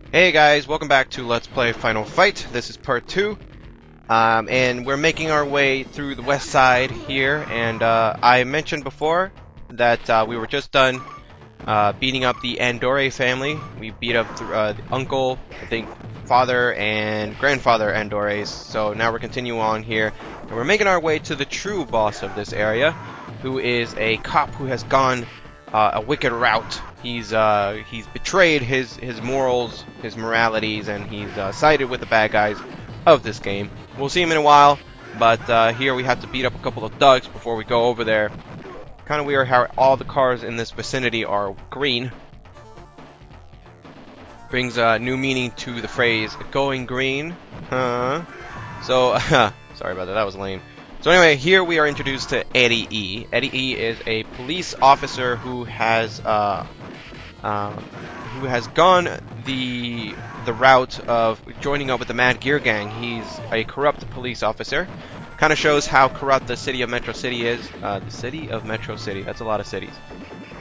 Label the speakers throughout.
Speaker 1: Hey guys, welcome back to Let's Play Final Fight. This is part 2, and we're making our way through the west side here, and I mentioned before that we were just done beating up the Andore family. We beat up the uncle, I think father and grandfather Andores, so now we're continuing on here, and we're making our way to the true boss of this area, who is a cop who has gone a wicked route. He's betrayed his morals, his moralities, and he's sided with the bad guys of this game. We'll see him in a while, but here we have to beat up a couple of thugs before we go over there. Kind of weird how all the cars in this vicinity are green. Brings new meaning to the phrase "going green." So sorry about that. That was lame. So anyway, here we are introduced to Eddie E. Eddie E is a police officer who has gone the route of joining up with the Mad Gear Gang. He's a corrupt police officer. Kind of shows how corrupt the city of Metro City is. The city of Metro City. That's a lot of cities.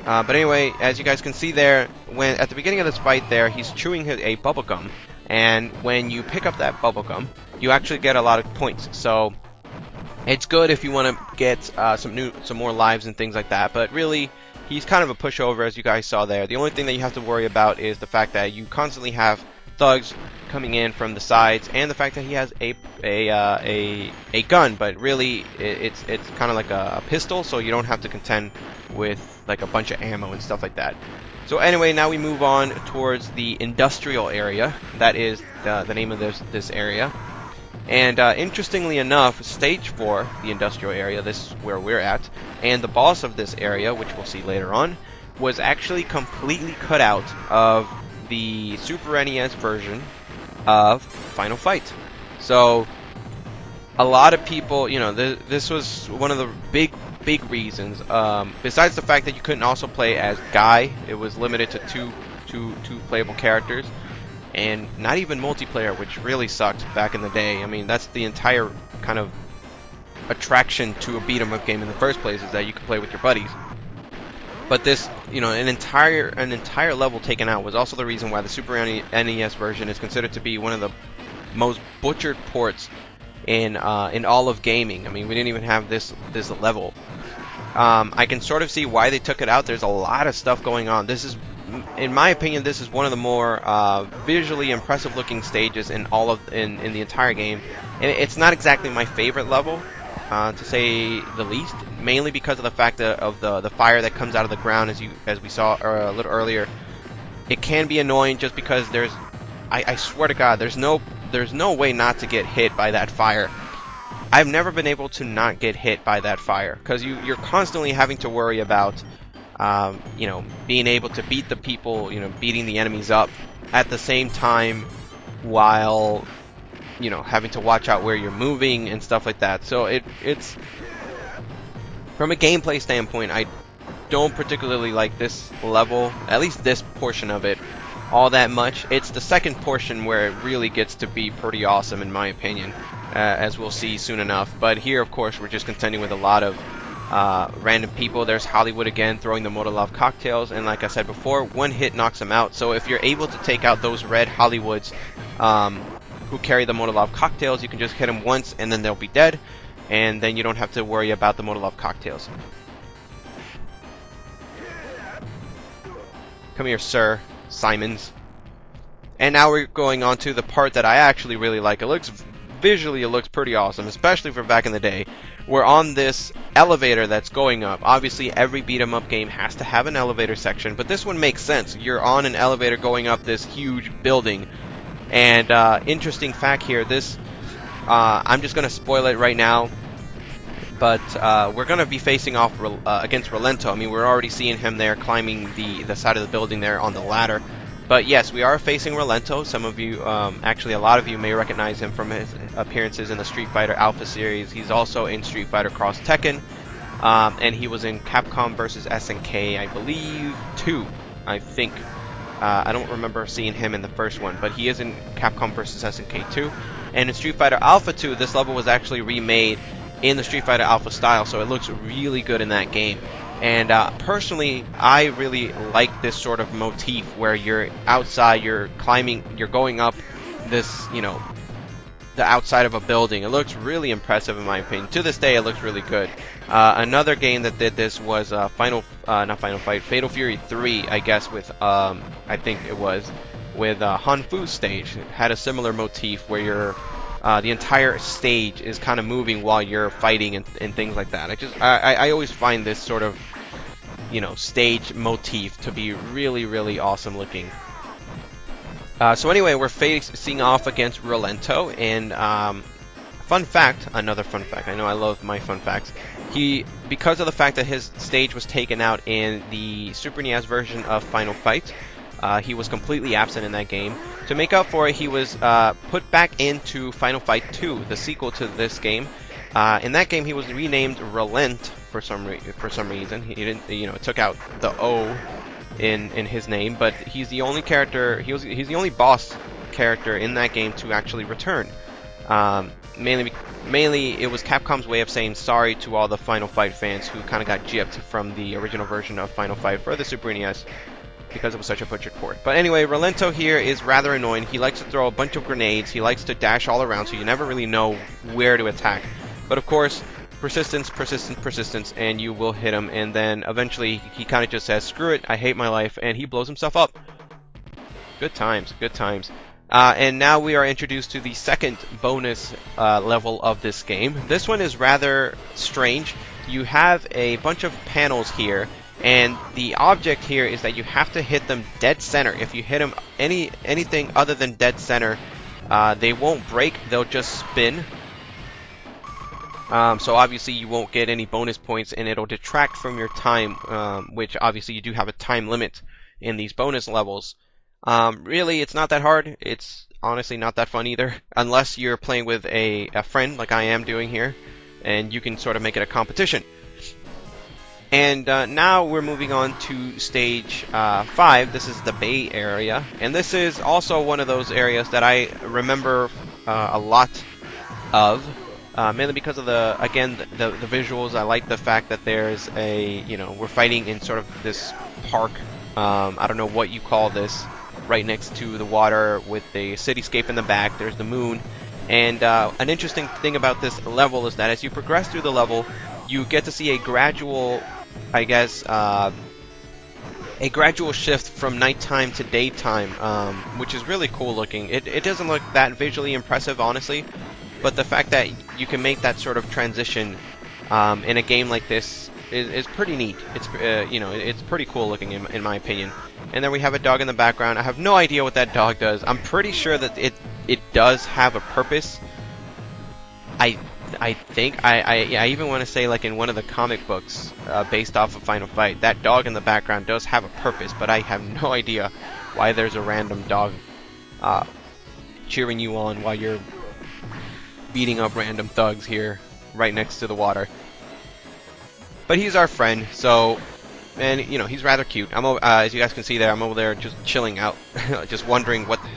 Speaker 1: But anyway, as you guys can see there, when at the beginning of this fight there, he's chewing a bubblegum. And when you pick up that bubblegum, you actually get a lot of points. So it's good if you want to get some more lives and things like that. But really, he's kind of a pushover, as you guys saw there. The only thing that you have to worry about is the fact that you constantly have thugs coming in from the sides, and the fact that he has a gun. But really, it's kind of like a pistol, so you don't have to contend with like a bunch of ammo and stuff like that. So anyway, now we move on towards the industrial area. That is the name of this area. And interestingly enough, Stage 4, the industrial area, this is where we're at, and the boss of this area, which we'll see later on, was actually completely cut out of the Super NES version of Final Fight. So a lot of people, you know, this was one of the big reasons. Besides the fact that you couldn't also play as Guy, it was limited to two playable characters. And not even multiplayer, which really sucked back in the day. I mean, that's the entire kind of attraction to a beat-em-up game in the first place, is that you can play with your buddies. But this, you know, an entire level taken out was also the reason why the Super NES version is considered to be one of the most butchered ports in all of gaming. I mean, we didn't even have this level. I can sort of see why they took it out. There's a lot of stuff going on. This is, in my opinion, this is one of the more visually impressive looking stages in the entire game. And it's not exactly my favorite level, to say the least, mainly because of the fact of the fire that comes out of the ground, as we saw a little earlier. It can be annoying just because I swear to God, there's no way not to get hit by that fire. I've never been able to not get hit by that fire, because you're constantly having to worry about you know, being able to beat the people, you know, beating the enemies up at the same time, while, you know, having to watch out where you're moving and stuff like that. So it's from a gameplay standpoint, I don't particularly like this level, at least this portion of it, all that much. It's the second portion where it really gets to be pretty awesome, in my opinion, as we'll see soon enough. But here, of course, we're just contending with a lot of random people. There's Hollywood again throwing the Molotov cocktails, and like I said before, one hit knocks them out. So if you're able to take out those red Hollywoods who carry the Molotov cocktails, you can just hit them once and then they'll be dead, and then you don't have to worry about the Molotov cocktails. Come here, Sir Simons. And now we're going on to the part that I actually really like. Visually it looks pretty awesome, especially for back in the day. We're on this elevator that's going up. Obviously, every beat-em-up game has to have an elevator section, but this one makes sense. You're on an elevator going up this huge building. And interesting fact here, this I'm just going to spoil it right now, but we're going to be facing off against Rolento. I mean, we're already seeing him there climbing the side of the building there on the ladder. But yes, we are facing Rolento. Some of you, actually a lot of you, may recognize him from his appearances in the Street Fighter Alpha series. He's also in Street Fighter Cross Tekken, and he was in Capcom vs. SNK, I believe, 2, I think. I don't remember seeing him in the first one, but he is in Capcom vs. SNK 2. And in Street Fighter Alpha 2, this level was actually remade in the Street Fighter Alpha style, so it looks really good in that game. And personally, I really like this sort of motif where you're outside, you're climbing, you're going up this, you know, the outside of a building. It looks really impressive in my opinion. To this day, it looks really good. Another game that did this was not Final Fight, Fatal Fury 3, I guess, with I think it was with Hanfu's stage. It had a similar motif where you're the entire stage is kind of moving while you're fighting and things like that. I always find this sort of, you know, stage motif to be really awesome looking. So anyway, we're facing off against Rolento, and fun fact, another fun fact. I know I love my fun facts. Because of the fact that his stage was taken out in the Super NES version of Final Fight, he was completely absent in that game. To make up for it, he was put back into Final Fight 2, the sequel to this game. In that game, he was renamed Relent for some reason. He didn't, you know, took out the O in his name, but he's the only character. He's the only boss character in that game to actually return. Mainly, it was Capcom's way of saying sorry to all the Final Fight fans who kind of got gypped from the original version of Final Fight for the Super NES because it was such a butchered port. But anyway, Rolento here is rather annoying. He likes to throw a bunch of grenades. He likes to dash all around, so you never really know where to attack. But of course, persistence, and you will hit him. And then eventually, he kind of just says, "Screw it, I hate my life," and he blows himself up. Good times, good times. And now we are introduced to the second bonus level of this game. This one is rather strange. You have a bunch of panels here, and the object here is that you have to hit them dead center. If you hit them anything other than dead center, they won't break, they'll just spin. So obviously you won't get any bonus points, and it'll detract from your time, which obviously you do have a time limit in these bonus levels. Really, it's not that hard. It's honestly not that fun either, unless you're playing with a friend like I am doing here, and you can sort of make it a competition. And now we're moving on to stage 5. This is the Bay Area, and this is also one of those areas that I remember a lot of, mainly because of the visuals. I like the fact that there's we're fighting in sort of this park. I don't know what you call this, right next to the water with the cityscape in the back. There's the moon, and an interesting thing about this level is that as you progress through the level, you get to see a gradual, I guess, a gradual shift from nighttime to daytime, which is really cool looking. It doesn't look that visually impressive, honestly, but the fact that you can make that sort of transition in a game like this is pretty neat. It's it's pretty cool looking in my opinion. And then we have a dog in the background. I have no idea what that dog does. I'm pretty sure that it does have a purpose. I think I even want to say, like in one of the comic books based off of Final Fight, that dog in the background does have a purpose, but I have no idea why there's a random dog cheering you on while you're beating up random thugs here right next to the water. But he's our friend, so, and he's rather cute. As you guys can see there, I'm over there just chilling out, just wondering what the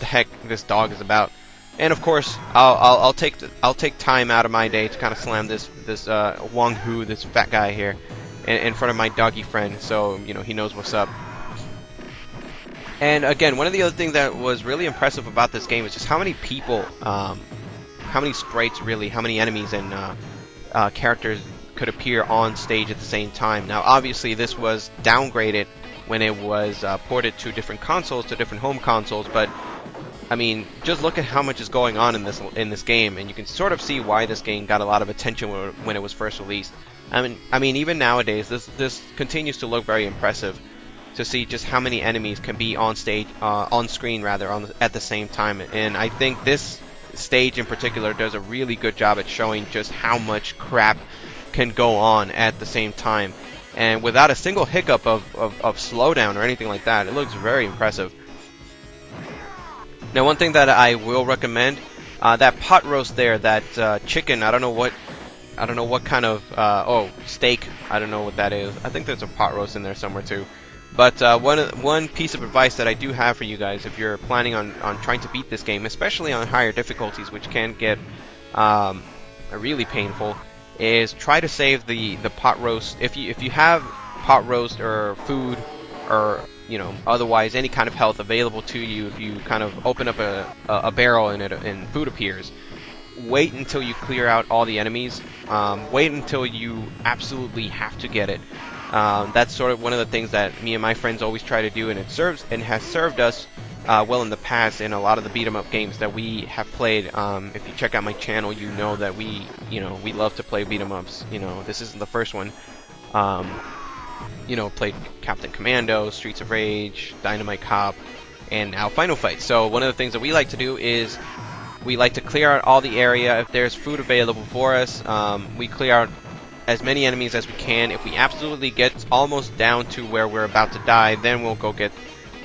Speaker 1: heck this dog is about. And of course, I'll take time out of my day to kind of slam this Wong Hu, this fat guy here, in front of my doggy friend, so he knows what's up. And again, one of the other things that was really impressive about this game is just how many people, how many sprites really, how many enemies and characters could appear on stage at the same time. Now, obviously, this was downgraded when it was ported to different consoles, to different home consoles, but I mean, just look at how much is going on in this game, and you can sort of see why this game got a lot of attention when it was first released. I mean, even nowadays, this continues to look very impressive to see just how many enemies can be on stage, on screen rather, at the same time. And I think this stage in particular does a really good job at showing just how much crap can go on at the same time, and without a single hiccup of slowdown or anything like that. It looks very impressive. Now, one thing that I will recommend, that pot roast there, that chicken, I don't know what kind of steak, I don't know what that is. I think there's a pot roast in there somewhere too. But one piece of advice that I do have for you guys, if you're planning on trying to beat this game, especially on higher difficulties, which can get really painful, is try to save the pot roast. If you have pot roast or food or otherwise any kind of health available to you, if you kind of open up a barrel and food appears, wait until you clear out all the enemies. Wait until you absolutely have to get it. That's sort of one of the things that me and my friends always try to do, and it serves and has served us well in the past in a lot of the beat 'em up games that we have played. If you check out my channel, you know that we love to play beat 'em ups. This isn't the first one. Played Captain Commando, Streets of Rage, Dynamite Cop, and now Final Fight. So one of the things that we like to do is we like to clear out all the area. If there's food available for us, we clear out as many enemies as we can. If we absolutely get almost down to where we're about to die, then we'll go get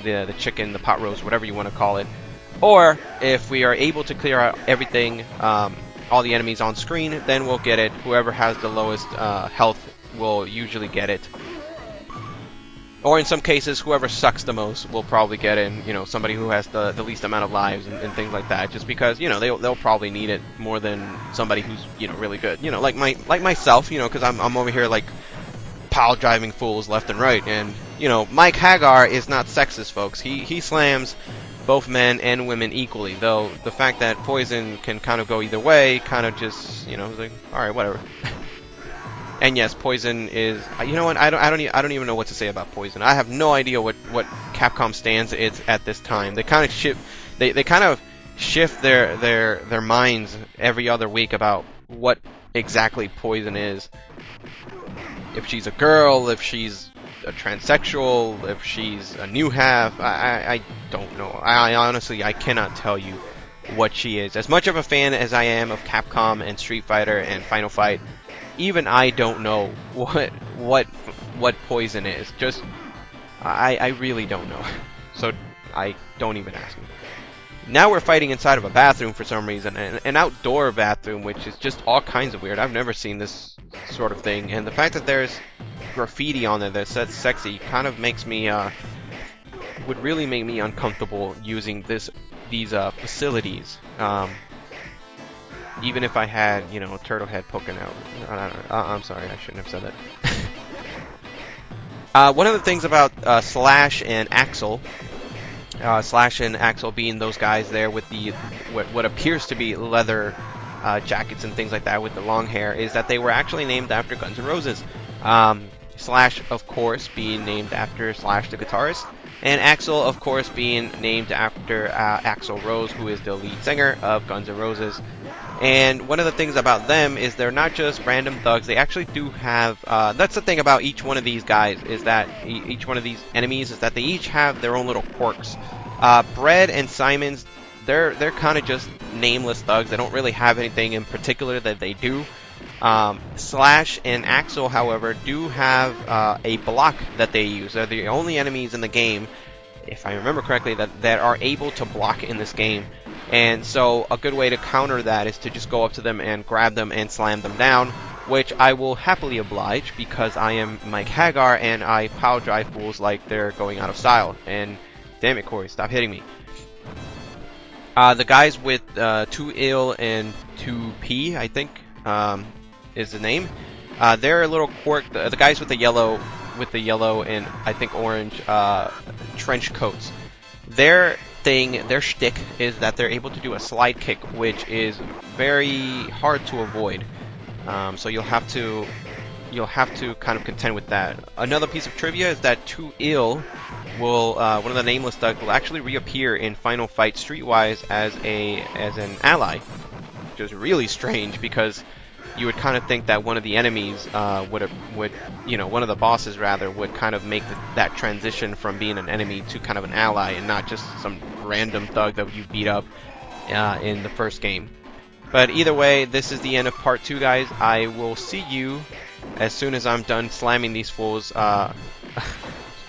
Speaker 1: the chicken, the pot roast, whatever you want to call it. Or if we are able to clear out everything, all the enemies on screen, then we'll get it. Whoever has the lowest health will usually get it. Or in some cases, whoever sucks the most will probably get it. And, somebody who has the least amount of lives and things like that. Just because they'll probably need it more than somebody who's really good. Like myself. Because I'm over here like pile driving fools left and right. And Mike Haggar is not sexist, folks. He slams both men and women equally. Though the fact that Poison can kind of go either way, kind of just like, all right, whatever. And yes, Poison is. You know what? I don't even know what to say about Poison. I have no idea what Capcom stands is at this time. They kind of shift. They kind of shift their minds every other week about what exactly Poison is. If she's a girl, if she's a transsexual, if she's a new half, I don't know. I honestly cannot tell you what she is. As much of a fan as I am of Capcom and Street Fighter and Final Fight, even I don't know what Poison is. Just I really don't know. So I don't even ask me. Now we're fighting inside of a bathroom for some reason, an outdoor bathroom, which is just all kinds of weird. I've never seen this sort of thing, and the fact that there's graffiti on there that says sexy kind of makes me would really make me uncomfortable using these facilities. Even if I had, a turtle head poking out. I'm sorry, I shouldn't have said that. One of the things about Slash and Axel, Slash and Axel being those guys there with the what appears to be leather jackets and things like that with the long hair, is that they were actually named after Guns N' Roses. Slash, of course, being named after Slash the guitarist, and Axel, of course, being named after Axl Rose, who is the lead singer of Guns N' Roses. And one of the things about them is they're not just random thugs. They actually do have. That's the thing about each one of these guys, is that each one of these enemies is that they each have their own little quirks. Bread and Simons, they're kind of just nameless thugs. They don't really have anything in particular that they do. Slash and Axel, however, do have a block that they use. They're the only enemies in the game, if I remember correctly, that are able to block in this game. And so a good way to counter that is to just go up to them and grab them and slam them down, which I will happily oblige because I am Mike Haggar and I pile drive fools like they're going out of style. And damn it, Cory, stop hitting me. The guys with 2ill and 2P, I think, is the name. They're a little quirk. The guys with the yellow and I think orange trench coats. Their shtick is that they're able to do a slide kick, which is very hard to avoid. So you'll have to kind of contend with that. Another piece of trivia is that 2ill will one of the nameless thugs will actually reappear in Final Fight Streetwise as an ally, which is really strange because you would kind of think that one of the enemies one of the bosses rather would kind of make that transition from being an enemy to kind of an ally and not just some random thug that you beat up in the first game. But either way, this is the end of part 2, guys. I will see you as soon as I'm done slamming these fools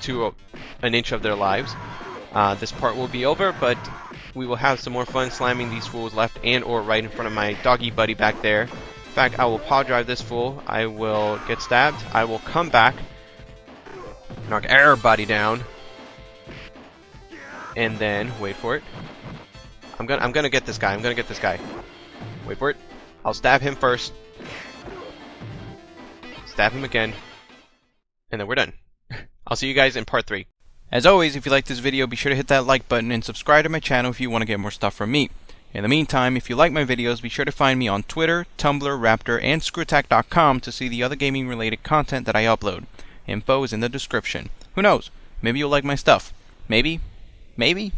Speaker 1: to an inch of their lives. This part will be over, but we will have some more fun slamming these fools left and or right in front of my doggy buddy back there. In fact, I will pile drive this fool. I will get stabbed. I will come back, knock everybody down, and then wait for it. I'm gonna get this guy. Wait for it. I'll stab him first. stab him again, and then we're done. I'll see you guys in part 3.
Speaker 2: As always, if you like this video, be sure to hit that like button and subscribe to my channel if you want to get more stuff from me. In the meantime, if you like my videos, be sure to find me on Twitter, Tumblr, Raptr, and Screwattack.com to see the other gaming-related content that I upload. Info is in the description. Who knows? Maybe you'll like my stuff. Maybe. Maybe.